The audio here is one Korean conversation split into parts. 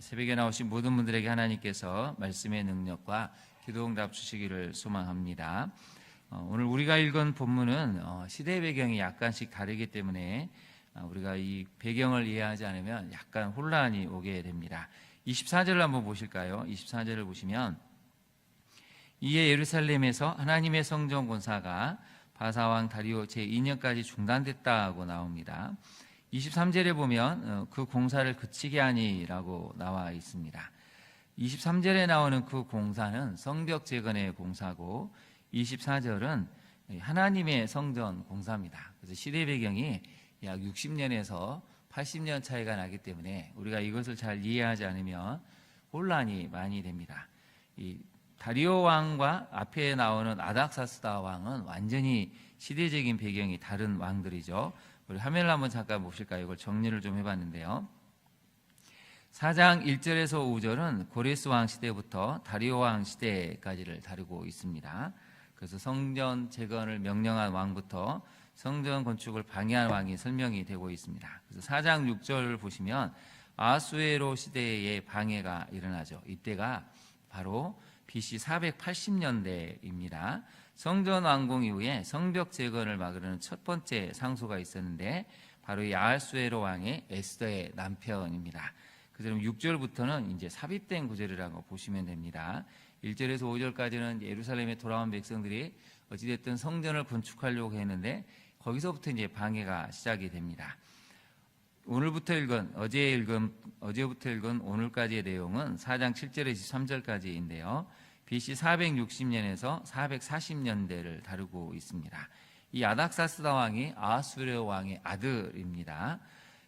새벽에 나오신 모든 분들에게 하나님께서 말씀의 능력과 기도응답 주시기를 소망합니다. 오늘 우리가 읽은 본문은 시대 배경이 약간씩 다르기 때문에 우리가 이 배경을 이해하지 않으면 약간 혼란이 오게 됩니다. 24절을 한번 보실까요? 24절을 보시면 이에 예루살렘에서 하나님의 성전 공사가 바사왕 다리오 제2년까지 중단됐다고 나옵니다. 23절에 보면 그 공사를 그치게 하니라고 나와 있습니다. 23절에 나오는 그 공사는 성벽 재건의 공사고 24절은 하나님의 성전 공사입니다. 그래서 시대 배경이 약 60년에서 80년 차이가 나기 때문에 우리가 이것을 잘 이해하지 않으면 혼란이 많이 됩니다. 이 다리오 왕과 앞에 나오는 아닥사스다 왕은 완전히 시대적인 배경이 다른 왕들이죠. 우리 화면을 한번 잠깐 보실까요? 이걸 정리를 좀 해봤는데요. 4장 1절에서 5절은 고레스 왕 시대부터 다리오 왕 시대까지를 다루고 있습니다. 그래서 성전 재건을 명령한 왕부터 성전 건축을 방해한 왕이 설명이 되고 있습니다. 그래서 4장 6절을 보시면 아하수에로 시대의 방해가 일어나죠. 이때가 바로 BC 480년대입니다. 성전 완공 이후에 성벽 재건을 막으려는 첫 번째 상소가 있었는데 바로 이 아하수에로 왕의 에스더의 남편입니다. 그럼 6절부터는 이제 삽입된 구절이라고 보시면 됩니다. 1절에서 5절까지는 예루살렘에 돌아온 백성들이 어찌됐든 성전을 건축하려고 했는데 거기서부터 이제 방해가 시작이 됩니다. 어제부터 읽은 오늘까지의 내용은 4장 7절에서 13절까지인데요. BC 460년에서 440년대를 다루고 있습니다. 이 아닥사스다 왕이 아하수에로 왕의 아들입니다.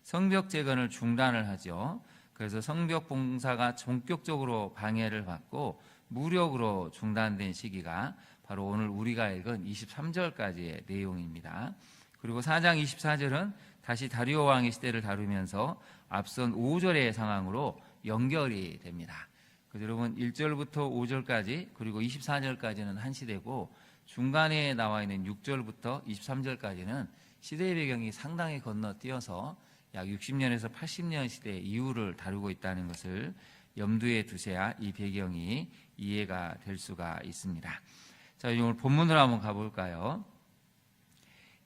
성벽 재건을 중단을 하죠. 그래서 성벽 봉사가 본격적으로 방해를 받고 무력으로 중단된 시기가 바로 오늘 우리가 읽은 23절까지의 내용입니다. 그리고 4장 24절은 다시 다리오 왕의 시대를 다루면서 앞선 5절의 상황으로 연결이 됩니다. 그래서 여러분 1절부터 5절까지 그리고 24절까지는 한 시대고 중간에 나와 있는 6절부터 23절까지는 시대의 배경이 상당히 건너뛰어서 약 60년에서 80년 시대 이후를 다루고 있다는 것을 염두에 두셔야 이 배경이 이해가 될 수가 있습니다. 자, 오늘 본문으로 한번 가볼까요?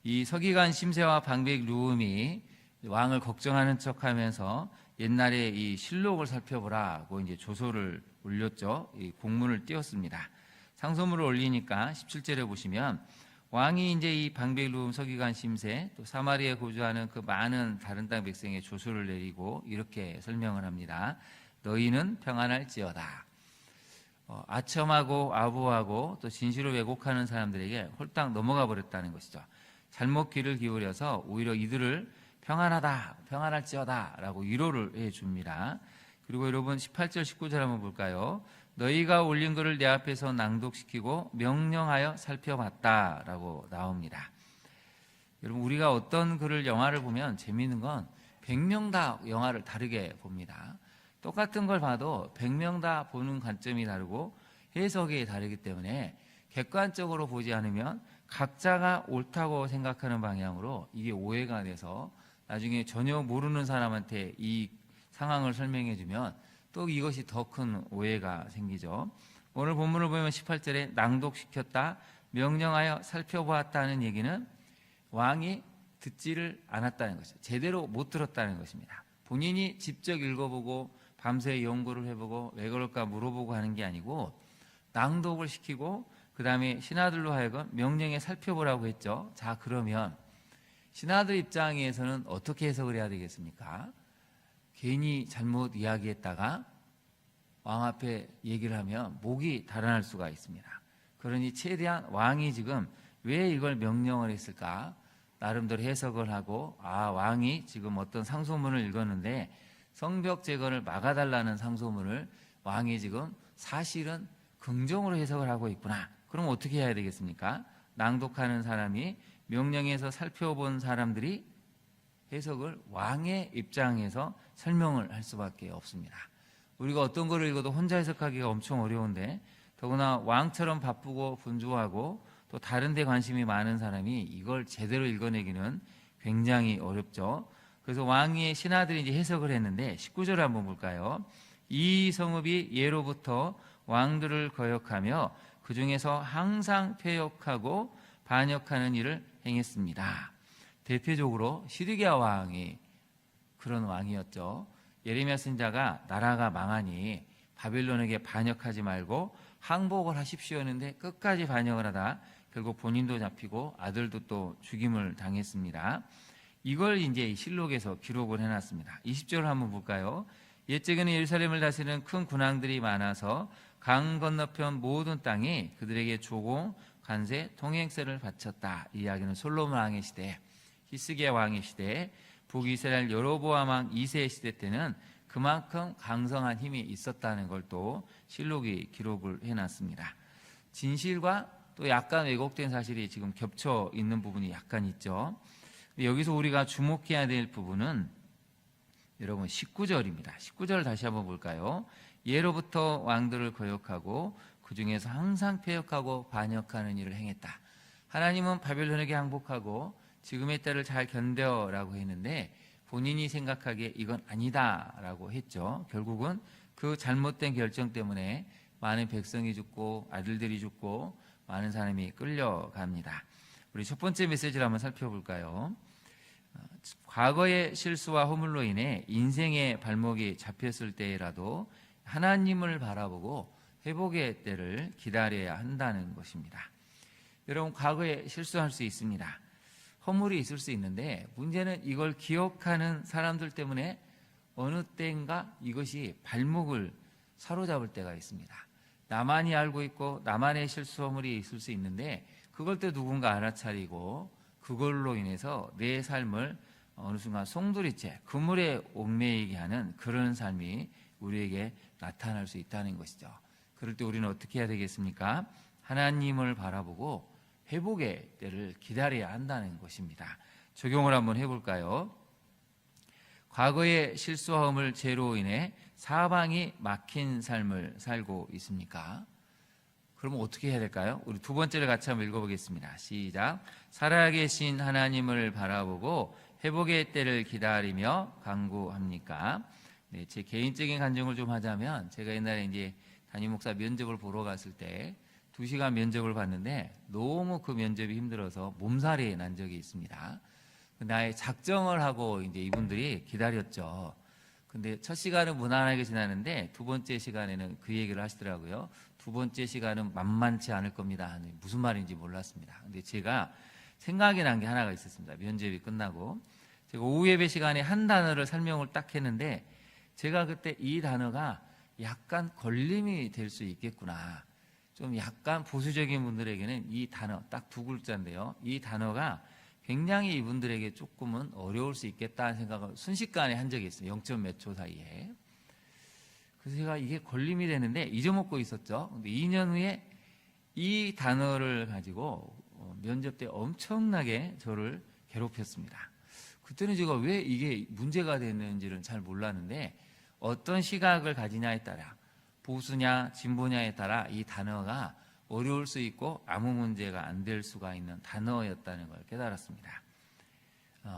이 서기관 심세와 방백 르움이 왕을 걱정하는 척하면서 옛날에 이 실록을 살펴보라고 이제 조소를 올렸죠. 이 공문을 띄웠습니다. 상소문을 올리니까 17절에 보시면 왕이 이제 이 방백 르움 서기관 심세 또 사마리아에 거주하는 그 많은 다른 땅 백성의 조소를 내리고 이렇게 설명을 합니다. 너희는 평안할지어다. 아첨하고 아부하고 또 진실을 왜곡하는 사람들에게 홀딱 넘어가 버렸다는 것이죠. 잘못 귀를 기울여서 오히려 이들을 평안하다, 평안할지어다 라고 위로를 해줍니다. 그리고 여러분 18절, 19절 한번 볼까요? 너희가 올린 글을 내 앞에서 낭독시키고 명령하여 살펴봤다 라고 나옵니다. 여러분 우리가 어떤 글을 영화를 보면 재미있는 건 100명 다 영화를 다르게 봅니다. 똑같은 걸 봐도 100명 다 보는 관점이 다르고 해석이 다르기 때문에 객관적으로 보지 않으면 각자가 옳다고 생각하는 방향으로 이게 오해가 돼서 나중에 전혀 모르는 사람한테 이 상황을 설명해 주면 또 이것이 더 큰 오해가 생기죠. 오늘 본문을 보면 18절에 낭독시켰다, 명령하여 살펴보았다는 얘기는 왕이 듣지를 않았다는 것이죠. 제대로 못 들었다는 것입니다. 본인이 직접 읽어보고 밤새 연구를 해보고 왜 그럴까 물어보고 하는 게 아니고 낭독을 시키고 그 다음에 신하들로 하여금 명령에 살펴보라고 했죠. 자, 그러면 신하들 입장에서는 어떻게 해석을 해야 되겠습니까? 괜히 잘못 이야기했다가 왕 앞에 얘기를 하면 목이 달아날 수가 있습니다. 그러니 최대한 왕이 지금 왜 이걸 명령을 했을까? 나름대로 해석을 하고 왕이 지금 어떤 상소문을 읽었는데 성벽 재건을 막아달라는 상소문을 왕이 지금 사실은 긍정으로 해석을 하고 있구나. 그럼 어떻게 해야 되겠습니까? 낭독하는 사람이 명령에서 살펴본 사람들이 해석을 왕의 입장에서 설명을 할 수밖에 없습니다. 우리가 어떤 거를 읽어도 혼자 해석하기가 엄청 어려운데 더구나 왕처럼 바쁘고 분주하고 또 다른 데 관심이 많은 사람이 이걸 제대로 읽어내기는 굉장히 어렵죠. 그래서 왕의 신하들이 이제 해석을 했는데 19절을 한번 볼까요? 이 성읍이 예로부터 왕들을 거역하며 그 중에서 항상 패역하고 반역하는 일을 행했습니다. 대표적으로 시드기야 왕이 그런 왕이었죠. 예레미야 선지자가 나라가 망하니 바빌론에게 반역하지 말고 항복을 하십시오 했는데 끝까지 반역을 하다 결국 본인도 잡히고 아들도 또 죽임을 당했습니다. 이걸 이제 실록에서 기록을 해놨습니다. 20절을 한번 볼까요? 옛적에는 예루살렘을 다스리는 큰 군왕들이 많아서 강 건너편 모든 땅이 그들에게 조공, 관세, 통행세를 바쳤다. 이 이야기는 솔로몬 왕의 시대, 히스기야 왕의 시대, 북이스라엘 여로보암 왕 2세 시대 때는 그만큼 강성한 힘이 있었다는 걸 또 실록이 기록을 해놨습니다. 진실과 또 약간 왜곡된 사실이 지금 겹쳐 있는 부분이 약간 있죠. 여기서 우리가 주목해야 될 부분은 여러분 19절입니다. 19절 다시 한번 볼까요? 예로부터 왕들을 거역하고 그 중에서 항상 패역하고 반역하는 일을 행했다. 하나님은 바벨론에게 항복하고 지금의 때를 잘 견뎌라고 했는데 본인이 생각하기에 이건 아니다라고 했죠. 결국은 그 잘못된 결정 때문에 많은 백성이 죽고 아들들이 죽고 많은 사람이 끌려갑니다. 우리 첫 번째 메시지를 한번 살펴볼까요? 과거의 실수와 허물로 인해 인생의 발목이 잡혔을 때라도 하나님을 바라보고 회복의 때를 기다려야 한다는 것입니다. 여러분, 과거에 실수할 수 있습니다. 허물이 있을 수 있는데 문제는 이걸 기억하는 사람들 때문에 어느 때인가 이것이 발목을 사로잡을 때가 있습니다. 나만이 알고 있고 나만의 실수 허물이 있을 수 있는데 그걸 또 누군가 알아차리고 그걸로 인해서 내 삶을 어느 순간 송두리째 그물에 얽매이게 하는 그런 삶이 우리에게 나타날 수 있다는 것이죠. 그럴 때 우리는 어떻게 해야 되겠습니까? 하나님을 바라보고 회복의 때를 기다려야 한다는 것입니다. 적용을 한번 해볼까요? 과거의 실수함을 죄로 인해 사방이 막힌 삶을 살고 있습니까? 그러면 어떻게 해야 될까요? 우리 두 번째를 같이 한번 읽어보겠습니다. 시작. 살아계신 하나님을 바라보고 회복의 때를 기다리며 간구합니까? 네, 제 개인적인 간증을 좀 하자면 제가 옛날에 이제 담임 목사 면접을 보러 갔을 때 2시간 면접을 봤는데 너무 그 면접이 힘들어서 몸살이 난 적이 있습니다. 나의 작정을 하고 이제 이분들이 기다렸죠. 근데 첫 시간은 무난하게 지나는데 두 번째 시간에는 그 얘기를 하시더라고요. 두 번째 시간은 만만치 않을 겁니다. 무슨 말인지 몰랐습니다. 근데 제가 생각이 난 게 하나가 있었습니다. 면접이 끝나고 제가 오후 예배 시간에 한 단어를 설명을 딱 했는데 제가 그때 이 단어가 약간 걸림이 될 수 있겠구나. 좀 약간 보수적인 분들에게는 이 단어 딱 두 글자인데요. 이 단어가 굉장히 이분들에게 조금은 어려울 수 있겠다는 생각을 순식간에 한 적이 있어요. 0점 몇 초 사이에. 그래서 제가 이게 걸림이 되는데 잊어먹고 있었죠. 근데 2년 후에 이 단어를 가지고 면접 때 엄청나게 저를 괴롭혔습니다. 그때는 제가 왜 이게 문제가 됐는지를 잘 몰랐는데 어떤 시각을 가지냐에 따라 보수냐 진보냐에 따라 이 단어가 어려울 수 있고 아무 문제가 안 될 수가 있는 단어였다는 걸 깨달았습니다.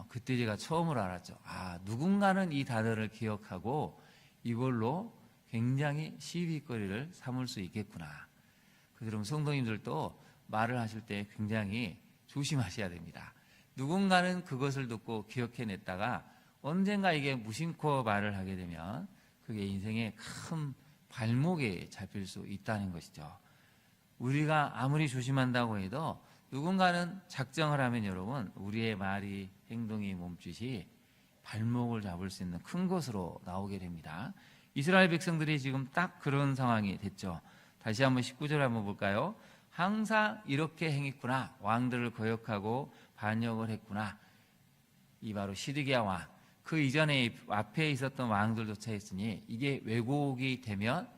그때 제가 처음으로 알았죠. 누군가는 이 단어를 기억하고 이걸로 굉장히 시비거리를 삼을 수 있겠구나. 그럼 성도님들도 말을 하실 때 굉장히 조심하셔야 됩니다. 누군가는 그것을 듣고 기억해냈다가 언젠가 이게 무심코 말을 하게 되면 그게 인생의 큰 발목에 잡힐 수 있다는 것이죠. 우리가 아무리 조심한다고 해도 누군가는 작정을 하면 여러분 우리의 말이 행동이 몸짓이 발목을 잡을 수 있는 큰 것으로 나오게 됩니다. 이스라엘 백성들이 지금 딱 그런 상황이 됐죠. 다시 한번 19절 한번 볼까요? 항상 이렇게 행했구나. 왕들을 거역하고 반역을 했구나. 이 바로 시드기야 왕. 그 이전에 앞에 있었던 왕들조차 했으니 이게 왜곡이 되면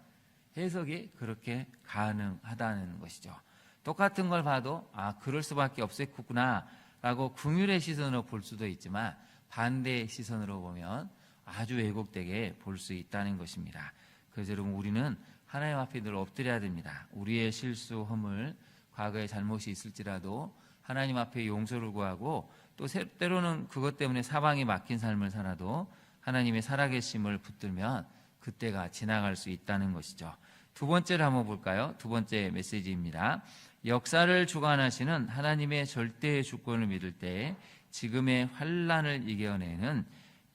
해석이 그렇게 가능하다는 것이죠. 똑같은 걸 봐도 그럴 수밖에 없었구나 라고 긍휼의 시선으로 볼 수도 있지만 반대의 시선으로 보면 아주 왜곡되게 볼 수 있다는 것입니다. 그래서 여러분 우리는 하나님 앞에 늘 엎드려야 됩니다. 우리의 실수, 허물, 과거의 잘못이 있을지라도 하나님 앞에 용서를 구하고 또 때로는 그것 때문에 사방이 막힌 삶을 살아도 하나님의 살아계심을 붙들면 그때가 지나갈 수 있다는 것이죠. 두 번째를 한번 볼까요? 두 번째 메시지입니다. 역사를 주관하시는 하나님의 절대 주권을 믿을 때 지금의 환란을 이겨내는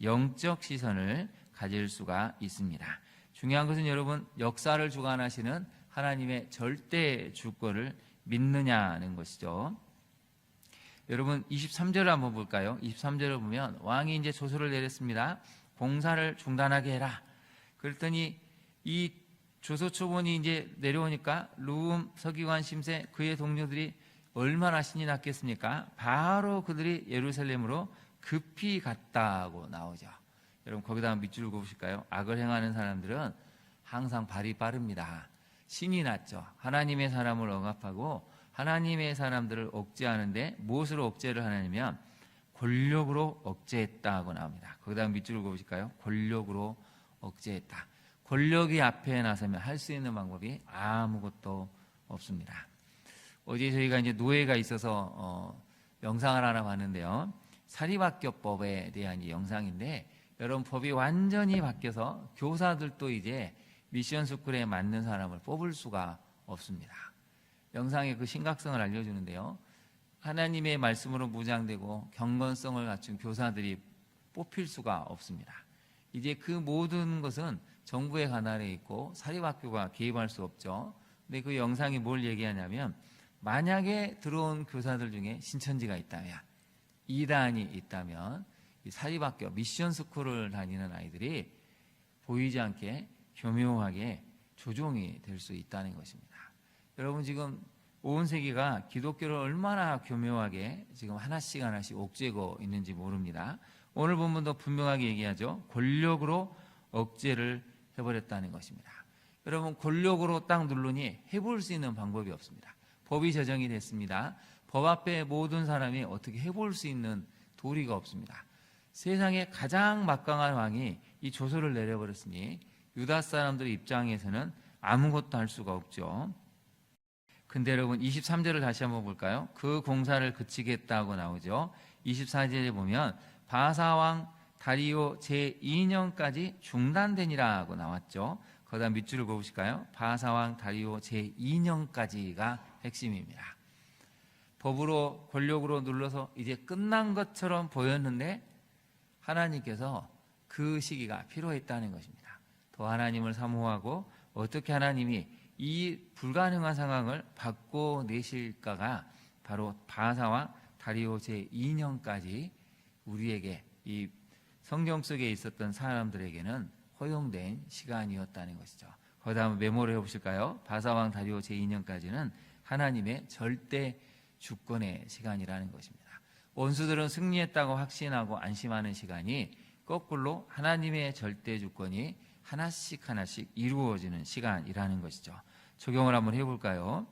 영적 시선을 가질 수가 있습니다. 중요한 것은 여러분, 역사를 주관하시는 하나님의 절대 주권을 믿느냐는 것이죠. 여러분 23절을 한번 볼까요? 23절을 보면 왕이 이제 조서를 내렸습니다. 공사를 중단하게 해라. 그랬더니 이 조서 초본이 이제 내려오니까 르훔, 서기관, 심세 그의 동료들이 얼마나 신이 났겠습니까? 바로 그들이 예루살렘으로 급히 갔다고 나오죠. 여러분 거기다 밑줄 그으실까요? 악을 행하는 사람들은 항상 발이 빠릅니다. 신이 났죠. 하나님의 사람을 억압하고 하나님의 사람들을 억제하는데 무엇으로 억제를 하냐면 권력으로 억제했다고 나옵니다. 거기다 밑줄을 그으실까요? 권력으로 억제했다. 권력이 앞에 나서면 할 수 있는 방법이 아무것도 없습니다. 어제 저희가 이제 노예가 있어서 영상을 하나 봤는데요. 사립학교법에 대한 이 영상인데 여러분 법이 완전히 바뀌어서 교사들도 이제 미션 스쿨에 맞는 사람을 뽑을 수가 없습니다. 영상의 그 심각성을 알려주는데요. 하나님의 말씀으로 무장되고 경건성을 갖춘 교사들이 뽑힐 수가 없습니다. 이제 그 모든 것은 정부의 관할에 있고 사립학교가 개입할 수 없죠. 근데 그 영상이 뭘 얘기하냐면 만약에 들어온 교사들 중에 신천지가 있다면, 이단이 있다면 이 사립학교 미션 스쿨을 다니는 아이들이 보이지 않게 교묘하게 조종이 될 수 있다는 것입니다. 여러분 지금 온 세계가 기독교를 얼마나 교묘하게 지금 하나씩 억제고 있는지 모릅니다. 오늘 본문도 분명하게 얘기하죠. 권력으로 억제를 해버렸다는 것입니다. 여러분 권력으로 딱 누르니 해볼 수 있는 방법이 없습니다. 법이 제정이 됐습니다. 법 앞에 모든 사람이 어떻게 해볼 수 있는 도리가 없습니다. 세상에 가장 막강한 왕이 이 조서를 내려버렸으니 유다 사람들의 입장에서는 아무것도 할 수가 없죠. 근데 여러분 23절을 다시 한번 볼까요? 그 공사를 그치겠다고 나오죠. 24절에 보면 바사왕 다리오 제2년까지 중단되니라고 나왔죠. 거기다 밑줄을 그으실까요? 바사왕 다리오 제2년까지가 핵심입니다. 법으로 권력으로 눌러서 이제 끝난 것처럼 보였는데 하나님께서 그 시기가 필요했다는 것입니다. 더 하나님을 사모하고 어떻게 하나님이 이 불가능한 상황을 바꿔내실까가 바로 바사와 다리오 제2년까지 우리에게 이 성경 속에 있었던 사람들에게는 허용된 시간이었다는 것이죠. 거기다 한번 메모를 해보실까요? 바사왕 다리오 제2년까지는 하나님의 절대 주권의 시간이라는 것입니다. 원수들은 승리했다고 확신하고 안심하는 시간이 거꾸로 하나님의 절대 주권이 하나씩 이루어지는 시간이라는 것이죠. 적용을 한번 해볼까요?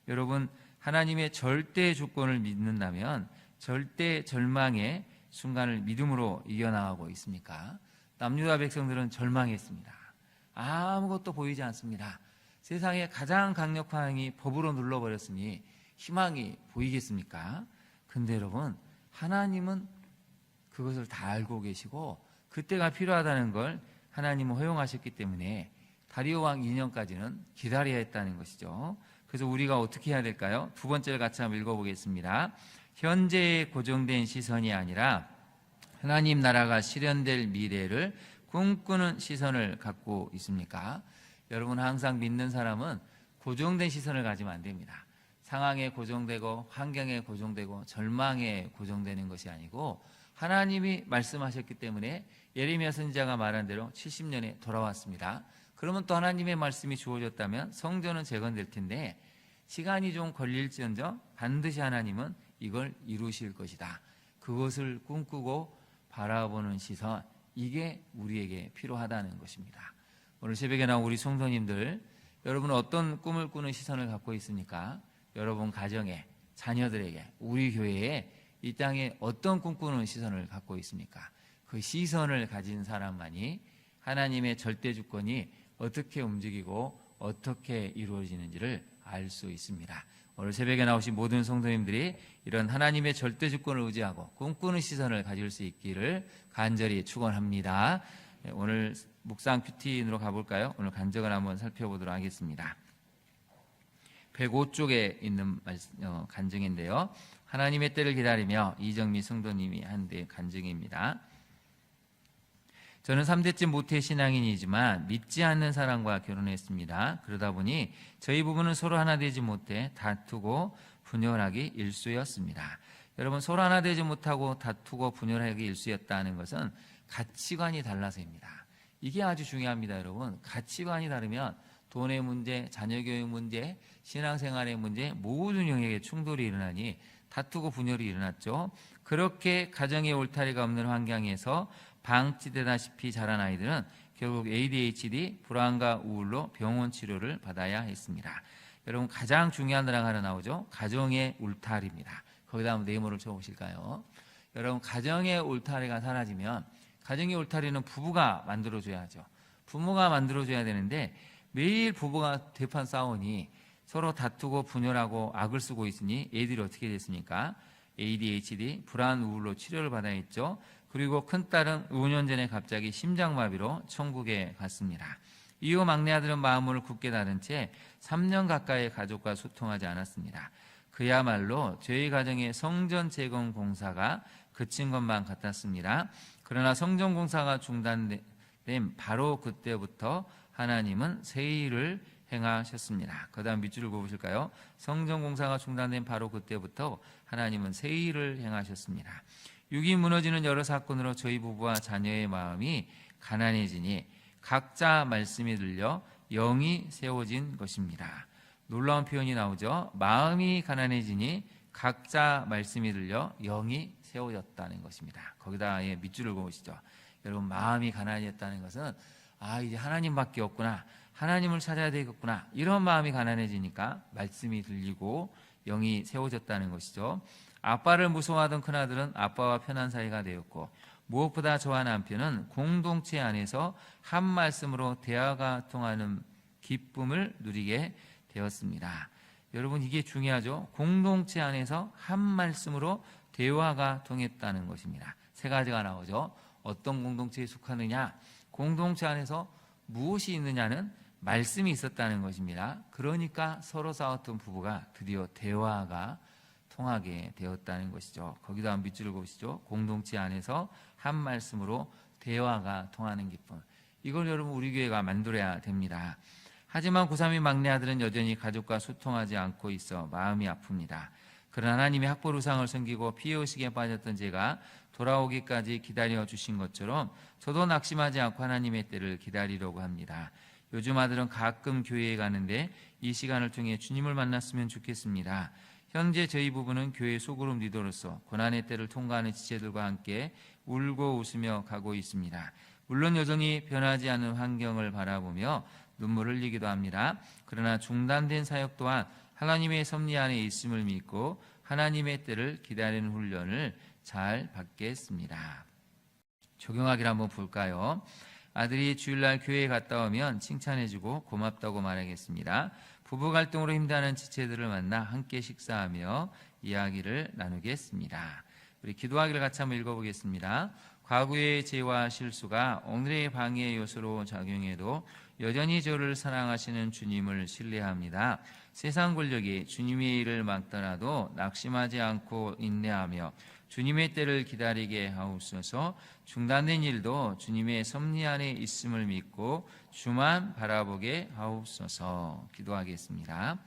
여러분 하나님의 절대 주권을 믿는다면 절대 절망의 순간을 믿음으로 이겨나가고 있습니까? 남유다 백성들은 절망했습니다. 아무것도 보이지 않습니다. 세상에 가장 강력한 힘이 법으로 눌러버렸으니 희망이 보이겠습니까? 근데 여러분 하나님은 그것을 다 알고 계시고 그때가 필요하다는 걸 하나님은 허용하셨기 때문에 다리오 왕 2년까지는 기다려야 했다는 것이죠. 그래서 우리가 어떻게 해야 될까요? 두 번째를 같이 한번 읽어보겠습니다. 현재의 고정된 시선이 아니라 하나님 나라가 실현될 미래를 꿈꾸는 시선을 갖고 있습니까? 여러분 항상 믿는 사람은 고정된 시선을 가지면 안 됩니다. 상황에 고정되고 환경에 고정되고 절망에 고정되는 것이 아니고 하나님이 말씀하셨기 때문에 예레미야 선지자가 말한 대로 70년에 돌아왔습니다. 그러면 또 하나님의 말씀이 주어졌다면 성전은 재건될 텐데 시간이 좀 걸릴지언정 반드시 하나님은 이걸 이루실 것이다. 그것을 꿈꾸고 바라보는 시선, 이게 우리에게 필요하다는 것입니다. 오늘 새벽에 나온 우리 성도님들, 여러분은 어떤 꿈을 꾸는 시선을 갖고 있습니까? 여러분 가정에, 자녀들에게, 우리 교회에 이 땅에 어떤 꿈꾸는 시선을 갖고 있습니까? 그 시선을 가진 사람만이 하나님의 절대 주권이 어떻게 움직이고 어떻게 이루어지는지를 알 수 있습니다. 오늘 새벽에 나오신 모든 성도님들이 이런 하나님의 절대 주권을 의지하고 꿈꾸는 시선을 가질 수 있기를 간절히 축원합니다. 오늘 묵상 큐티인으로 가볼까요? 오늘 간증을 한번 살펴보도록 하겠습니다. 105쪽에 있는 간증인데요. 하나님의 때를 기다리며 이정미 성도님이 한 대 간증입니다. 저는 3대째 모태 신앙인이지만 믿지 않는 사람과 결혼했습니다. 그러다 보니 저희 부부는 서로 하나 되지 못해 다투고 분열하기 일쑤였습니다. 여러분, 서로 하나 되지 못하고 다투고 분열하기 일쑤였다는 것은 가치관이 달라서입니다. 이게 아주 중요합니다. 여러분, 가치관이 다르면 돈의 문제, 자녀 교육 문제, 신앙생활의 문제, 모든 영역에 충돌이 일어나니 다투고 분열이 일어났죠. 그렇게 가정의 울타리가 없는 환경에서 방치되다시피 자란 아이들은 결국 ADHD, 불안과 우울로 병원 치료를 받아야 했습니다. 여러분, 가장 중요한 단어가 하나 나오죠. 가정의 울타리입니다. 거기다 한번 네모를 쳐보실까요? 여러분, 가정의 울타리가 사라지면, 가정의 울타리는 부부가 만들어줘야죠. 부모가 만들어줘야 되는데 매일 부부가 대판 싸우니 서로 다투고 분열하고 악을 쓰고 있으니 애들이 어떻게 됐습니까? ADHD, 불안, 우울로 치료를 받아야 했죠. 그리고 큰딸은 5년 전에 갑자기 심장마비로 천국에 갔습니다. 이후 막내 아들은 마음을 굳게 닫은 채 3년 가까이 가족과 소통하지 않았습니다. 그야말로 저희 가정의 성전 재건 공사가 그친 것만 같았습니다. 그러나 성전 공사가 중단된 바로 그때부터 하나님은 새 일을 행하셨습니다. 그 다음 밑줄을 그어보실까요? 성전 공사가 중단된 바로 그때부터 하나님은 새 일을 행하셨습니다. 육이 무너지는 여러 사건으로 저희 부부와 자녀의 마음이 가난해지니 각자 말씀이 들려 영이 세워진 것입니다. 놀라운 표현이 나오죠. 마음이 가난해지니 각자 말씀이 들려 영이 세워졌다는 것입니다. 거기다 밑줄을 그으시죠. 여러분, 마음이 가난해졌다는 것은 이제 하나님밖에 없구나, 하나님을 찾아야 되겠구나, 이런 마음이 가난해지니까 말씀이 들리고 영이 세워졌다는 것이죠. 아빠를 무서워하던 큰아들은 아빠와 편한 사이가 되었고, 무엇보다 저와 남편은 공동체 안에서 한 말씀으로 대화가 통하는 기쁨을 누리게 되었습니다. 여러분, 이게 중요하죠. 공동체 안에서 한 말씀으로 대화가 통했다는 것입니다. 세 가지가 나오죠. 어떤 공동체에 속하느냐, 공동체 안에서 무엇이 있느냐는 말씀이 있었다는 것입니다. 그러니까 서로 싸웠던 부부가 드디어 대화가 통하게 되었다는 것이죠. 거기다 한 밑줄을 그으시죠. 공동체 안에서 한 말씀으로 대화가 통하는 기쁨. 이걸 여러분, 우리 교회가 만들어야 됩니다. 하지만 고3인 막내 아들은 여전히 가족과 소통하지 않고 있어 마음이 아픕니다. 그러나 하나님의 학벌 우상을 섬기고 피해의식에 빠졌던 제가 돌아오기까지 기다려 주신 것처럼 저도 낙심하지 않고 하나님의 때를 기다리려고 합니다. 요즘 아들은 가끔 교회에 가는데 이 시간을 통해 주님을 만났으면 좋겠습니다. 현재 저희 부부는 교회 소그룹 리더로서 고난의 때를 통과하는 지체들과 함께 울고 웃으며 가고 있습니다. 물론 여전히 변하지 않는 환경을 바라보며 눈물을 흘리기도 합니다. 그러나 중단된 사역 또한 하나님의 섭리 안에 있음을 믿고 하나님의 때를 기다리는 훈련을 잘 받겠습니다. 적용하기를 한번 볼까요? 아들이 주일날 교회에 갔다 오면 칭찬해주고 고맙다고 말하겠습니다. 부부 갈등으로 힘들어하는 지체들을 만나 함께 식사하며 이야기를 나누겠습니다. 우리 기도하기를 같이 한번 읽어보겠습니다. 과거의 죄와 실수가 오늘의 방해 요소로 작용해도 여전히 저를 사랑하시는 주님을 신뢰합니다. 세상 권력이 주님의 일을 막더라도 낙심하지 않고 인내하며 주님의 때를 기다리게 하옵소서. 중단된 일도 주님의 섭리 안에 있음을 믿고 주만 바라보게 하옵소서. 기도하겠습니다.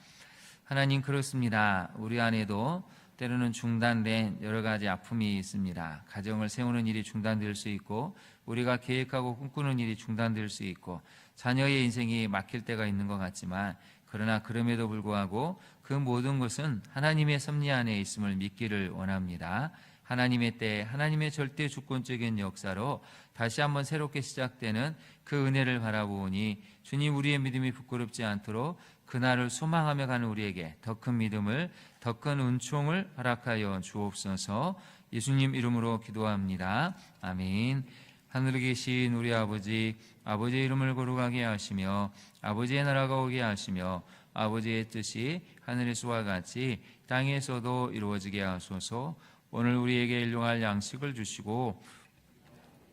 하나님, 그렇습니다. 우리 안에도 때로는 중단된 여러 가지 아픔이 있습니다. 가정을 세우는 일이 중단될 수 있고, 우리가 계획하고 꿈꾸는 일이 중단될 수 있고, 자녀의 인생이 막힐 때가 있는 것 같지만, 그러나 그럼에도 불구하고 그 모든 것은 하나님의 섭리 안에 있음을 믿기를 원합니다. 하나님의 때, 하나님의 절대 주권적인 역사로 다시 한번 새롭게 시작되는 그 은혜를 바라보니 주님, 우리의 믿음이 부끄럽지 않도록 그날을 소망하며 가는 우리에게 더 큰 믿음을, 더 큰 은총을 허락하여 주옵소서. 예수님 이름으로 기도합니다. 아멘. 하늘에 계신 우리 아버지, 아버지의 이름을 거룩하게 하시며 아버지의 나라가 오게 하시며 아버지의 뜻이 하늘에서와 같이 땅에서도 이루어지게 하소서. 오늘 우리에게 일용할 양식을 주시고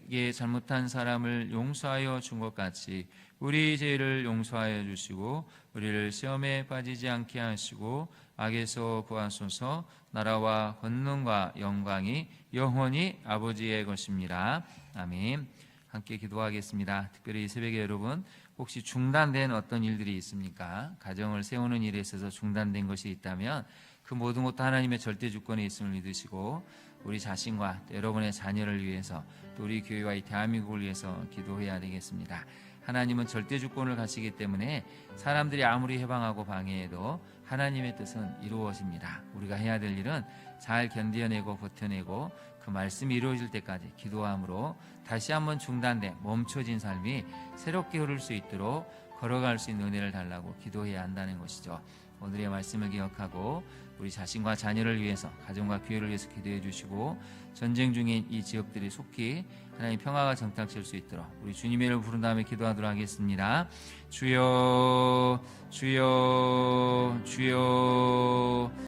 우리에게 잘못한 사람을 용서하여 준 것 같이 우리 죄를 용서하여 주시고 우리를 시험에 빠지지 않게 하시고 악에서 구하소서. 나라와 권능과 영광이 영원히 아버지의 것입니다. 아멘. 함께 기도하겠습니다. 특별히 이 새벽에 여러분 혹시 중단된 어떤 일들이 있습니까? 가정을 세우는 일에 있어서 중단된 것이 있다면 그 모든 것도 하나님의 절대 주권에 있음을 믿으시고 우리 자신과 여러분의 자녀를 위해서 또 우리 교회와 이 대한민국을 위해서 기도해야 되겠습니다. 하나님은 절대 주권을 가지기 때문에 사람들이 아무리 해방하고 방해해도 하나님의 뜻은 이루어집니다. 우리가 해야 될 일은 잘 견뎌내고 버텨내고 그 말씀이 이루어질 때까지 기도함으로 다시 한번 중단돼 멈춰진 삶이 새롭게 흐를 수 있도록 걸어갈 수 있는 은혜를 달라고 기도해야 한다는 것이죠. 오늘의 말씀을 기억하고 우리 자신과 자녀를 위해서 가정과 교회를 위해서 기도해 주시고 전쟁 중인 이 지역들이 속히 하나님 평화가 정착될 수 있도록 우리 주님의 이름을 부른 다음에 기도하도록 하겠습니다. 주여 주여 주여